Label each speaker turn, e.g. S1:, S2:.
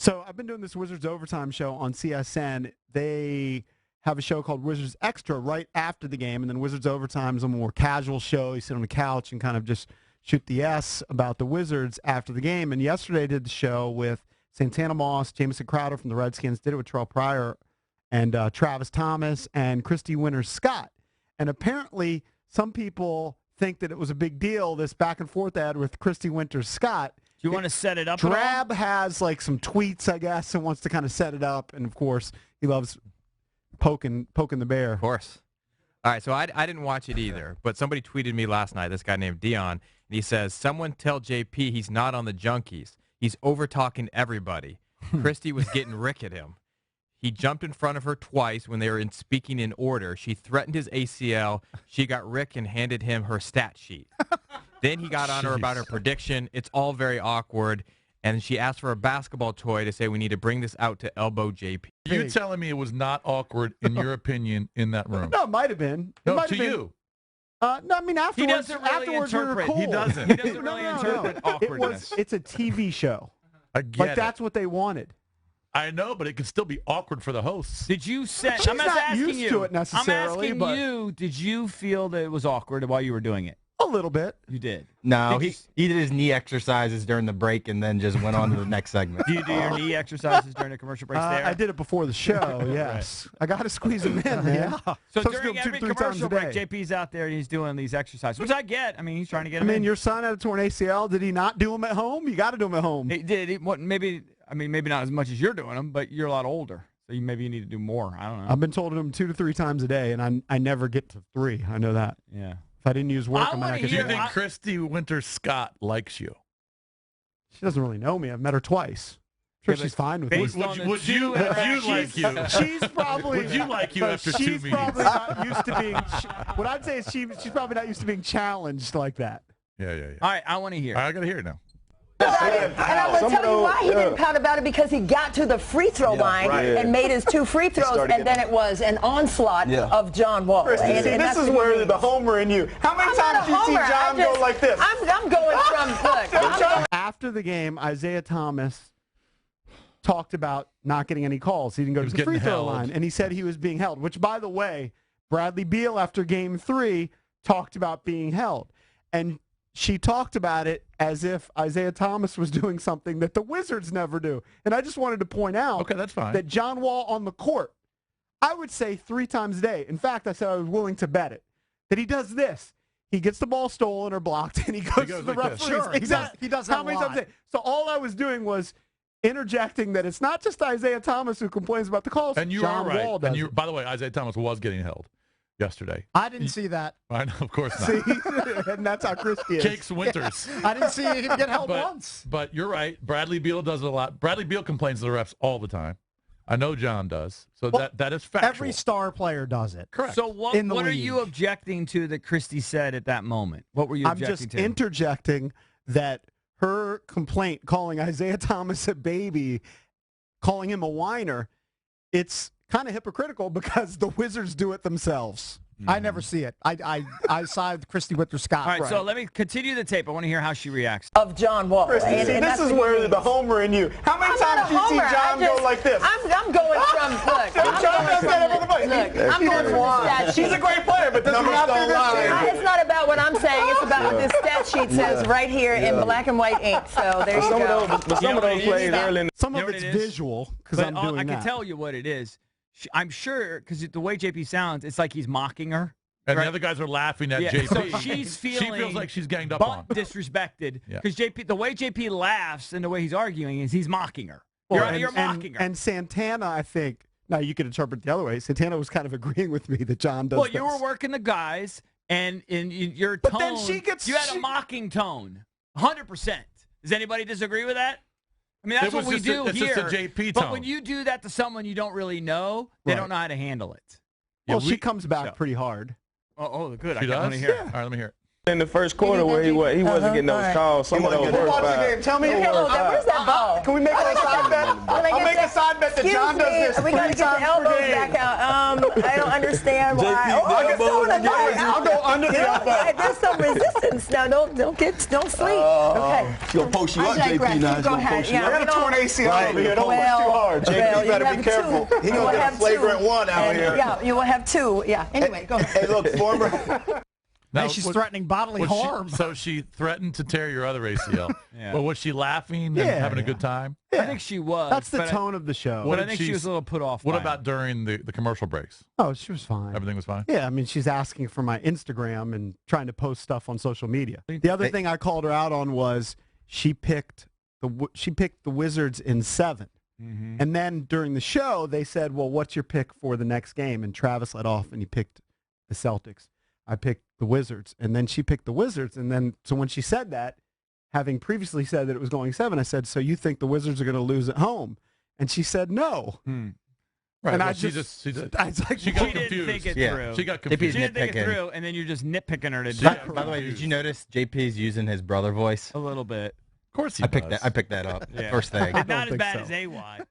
S1: So I've been doing this Wizards Overtime show on CSN. They have a show called Wizards Extra right after the game, and then Wizards Overtime is a more casual show. You sit on the couch and kind of just shoot the S about the Wizards after the game. And yesterday I did the show with Santana Moss, Jamison Crowder from the Redskins, did it with Terrell Pryor, and Travis Thomas, and Christy Winters-Scott. And apparently some people think that it was a big deal, this back-and-forth ad with Christy Winters-Scott.
S2: Do you want to set it up?
S1: Drab has like some tweets, I guess, and wants to kind of set it up. And, of course, he loves poking the bear.
S3: Of course. All right, so I didn't watch it either, but somebody tweeted me last night, this guy named Dion, and he says, someone tell JP he's not on the Junkies. He's over-talking everybody. Christy was getting Rick at him. He jumped in front of her twice when they were speaking in order. She threatened his ACL. She got Rick and handed him her stat sheet. Then he got on her about her prediction. It's all very awkward. And she asked for a basketball toy to say we need to bring this out to elbow JP.
S4: You telling me it was not awkward, in your opinion, in that room?
S1: No, it might have been.
S4: No, to you.
S1: No, I mean, afterwards,
S2: He doesn't really
S1: we were
S2: interpret.
S1: cool.
S4: He doesn't.
S2: He doesn't really interpret awkwardness.
S1: It's a TV show.
S4: I get
S1: Like,
S4: it.
S1: that's what they wanted.
S4: I know, but it could still be awkward for the hosts.
S2: Did you say?
S1: She's
S2: I'm not
S1: not
S2: asking
S1: used
S2: you.
S1: to it necessarily,
S2: I'm asking
S1: but-
S2: you. Did you feel that it was awkward while you were doing it?
S1: A little bit.
S2: You did.
S5: No,
S2: Did
S5: he did his knee exercises during the break and then just went on to the next segment.
S2: Do you do your knee exercises during the commercial breaks there?
S1: I did it before the show, yes. I got to squeeze them in, man.
S2: So
S1: Supposed to do
S2: during
S1: them 2
S2: every
S1: to 3 times
S2: commercial
S1: a
S2: break,
S1: day.
S2: JP's out there and he's doing these exercises, which I get. I mean, he's trying to get
S1: I
S2: them
S1: mean,
S2: in.
S1: your son had a torn ACL. Did he not do them at home? You got to do them at home.
S2: He did. Maybe not as much as you're doing them, but you're a lot older. So maybe you need to do more. I don't know.
S1: I've been told to do them 2 to 3 times a day, and I never get to 3. I know that.
S2: Yeah.
S1: If I didn't use work,
S2: I
S1: I'm
S2: wanna
S1: not
S4: Do you
S2: hear-
S4: think Christy Winters-Scott likes you?
S1: She doesn't really know me. I've met her twice. I'm sure she's fine with me.
S2: based on the
S4: Would you
S2: two
S4: like you?
S1: She's probably.
S4: Would you like you after 2
S1: She's
S4: meetings?
S1: probably not used to being. What I'd say is she's probably not used to being challenged like that.
S4: Yeah.
S2: All right, I want to hear.
S4: I got to hear it now.
S6: And I will tell you why he didn't pout about it, because he got to the free throw line and made his 2 free throws, and then it was an onslaught of John Wall.
S1: See, this is where the homer in you. How many times do you see John go like this?
S6: I'm going from, look.
S1: After the game, Isaiah Thomas talked about not getting any calls. He didn't go to the free throw line, and he said he was being held, which, by the way, Bradley Beal, after Game 3, talked about being held. And she talked about it as if Isaiah Thomas was doing something that the Wizards never do. And I just wanted to point out
S4: that's fine.
S1: that John Wall on the court, I would say 3 times a day. In fact, I said I was willing to bet it, that he does this. He gets the ball stolen or blocked, and he goes to the
S4: like
S1: referee.
S4: this.
S7: Sure,
S1: Exactly.
S7: he does that
S1: How many
S7: a
S1: times a
S7: lot.
S1: day? So all I was doing was interjecting that it's not just Isaiah Thomas who complains about the calls.
S4: And you
S1: John
S4: are right.
S1: Wall does
S4: And
S1: it.
S4: by the way, Isaiah Thomas was getting held yesterday.
S7: I didn't see that.
S4: I know, of course not.
S1: See? And that's how Christy is.
S4: Cakes Winters.
S7: I didn't see him get held once.
S4: But you're right. Bradley Beal does it a lot. Bradley Beal complains to the refs all the time. I know John does. So
S7: Well,
S4: that is factual.
S7: Every star player does it.
S4: Correct.
S2: So what
S7: In the
S2: are
S7: league.
S2: you objecting to that Christy said at that moment? What were you
S1: I'm
S2: objecting
S1: just
S2: to?
S1: interjecting that her complaint calling Isaiah Thomas a baby, calling him a whiner, it's kind of hypocritical because the Wizards do it themselves.
S7: I never see it. I side with Christy Winters-Scott.
S2: All right, so let me continue the tape. I want to hear how she reacts.
S6: Of John Wall.
S1: Christy, see, this is where the homer in you. How many times do you see John go like this?
S6: I'm going from, look.
S1: John does that every play.
S6: Look, I'm going from the stat sheet.
S1: He's a great player, but does he not do this?
S6: It's not about what I'm saying. It's about what this stat sheet says right here in black and white ink. So there you go.
S5: But some of those plays early.
S1: Some
S2: You
S1: of
S2: know
S1: it's
S2: what it is?
S1: visual because
S2: But
S1: I'm doing
S2: I
S1: that.
S2: can tell you what it is. I'm sure, because the way JP sounds, it's like he's mocking her.
S4: And
S2: right?
S4: the other guys are laughing at
S2: Yeah,
S4: JP.
S2: so she's feeling
S4: she feels like she's ganged up
S2: but
S4: on.
S2: disrespected.
S4: Yeah.
S2: Because the way JP laughs and the way he's arguing is he's mocking her.
S1: Well,
S2: You're mocking her.
S1: And Santana, I think, now you could interpret the other way. Santana was kind of agreeing with me that John does
S2: well, you
S1: this.
S2: were working the guys, and in your
S1: But
S2: tone,
S1: then she gets-
S2: you had a mocking tone. 100%. Does anybody disagree with that? I mean, that's
S4: It was
S2: what we
S4: just a-
S2: do
S4: it's
S2: here.
S4: just a JP
S2: But
S4: tone.
S2: when you do that to someone you don't really know, they
S1: Right.
S2: don't know how to handle it.
S1: Well,
S4: Yeah,
S1: she comes back pretty hard.
S2: Oh, good.
S4: She
S2: I want
S4: does?
S2: to hear
S4: All
S2: it.
S4: right, let me hear it.
S5: In the first quarter where he wasn't getting those calls, some of those
S1: Watch
S5: work
S1: the game. Tell me.
S6: Where's that ball?
S1: Can we make it a side bet? I'll make a side bet that John does this
S6: We got to
S1: 3
S6: get the
S1: times per
S6: elbows
S1: game.
S6: back out. I don't understand why.
S1: I'll
S6: It's
S1: go
S6: so
S1: under the
S6: annoying.
S1: I'll go under the elbow.
S6: There's some resistance now. Don't sleep. Okay.
S8: She's going to post you
S6: I
S8: up,
S6: digress.
S8: JP. Now
S6: Go
S8: she's going to
S6: ahead.
S8: post you
S6: Yeah,
S8: up.
S1: I got a torn ACL over here. Don't push too hard.
S6: Well,
S8: JP, better
S6: you
S8: be
S6: have
S8: careful.
S6: two.
S8: He going to get a flagrant one out here.
S6: Yeah, you will have 2. Yeah. Anyway, go ahead.
S8: Hey, look, former.
S7: Hey, she's threatening bodily harm.
S4: So she threatened to tear your other ACL.
S2: Yeah.
S4: But was she laughing and
S1: Yeah,
S4: having a good time?
S2: I think she was.
S1: That's the
S2: but
S1: tone of the show.
S2: But I
S4: did
S2: think she was a little put off.
S4: What
S2: by
S4: about
S2: it.
S4: during the commercial breaks?
S1: Oh, she was fine.
S4: Everything was fine?
S1: Yeah, I mean, she's asking for my Instagram and trying to post stuff on social media. The other thing I called her out on was she picked the Wizards in 7.
S2: Mm-hmm.
S1: And then during the show, they said, well, what's your pick for the next game? And Travis led off, and he picked the Celtics. I picked the Wizards. And then she picked the Wizards. And then, so when she said that, having previously said that it was going 7, I said, so you think the Wizards are going to lose at home? And she said, no.
S4: Right.
S1: And
S4: well,
S1: I
S4: she
S1: just
S4: she
S1: I was like,
S4: she got
S2: She didn't
S4: confused.
S2: think it
S5: Yeah.
S2: through.
S4: She got
S5: JP's
S4: confused.
S2: She didn't think it
S5: nitpicking.
S2: through, and then you're just nitpicking her to
S4: She
S2: death.
S4: got
S5: By the way, did
S4: confused.
S5: you notice JP's using his brother voice?
S2: A little bit.
S4: Of course he
S5: I picked
S4: does.
S5: that. I picked that up.
S2: Yeah.
S5: First thing.
S2: It's not as
S1: think
S2: bad
S1: so.
S2: as AY.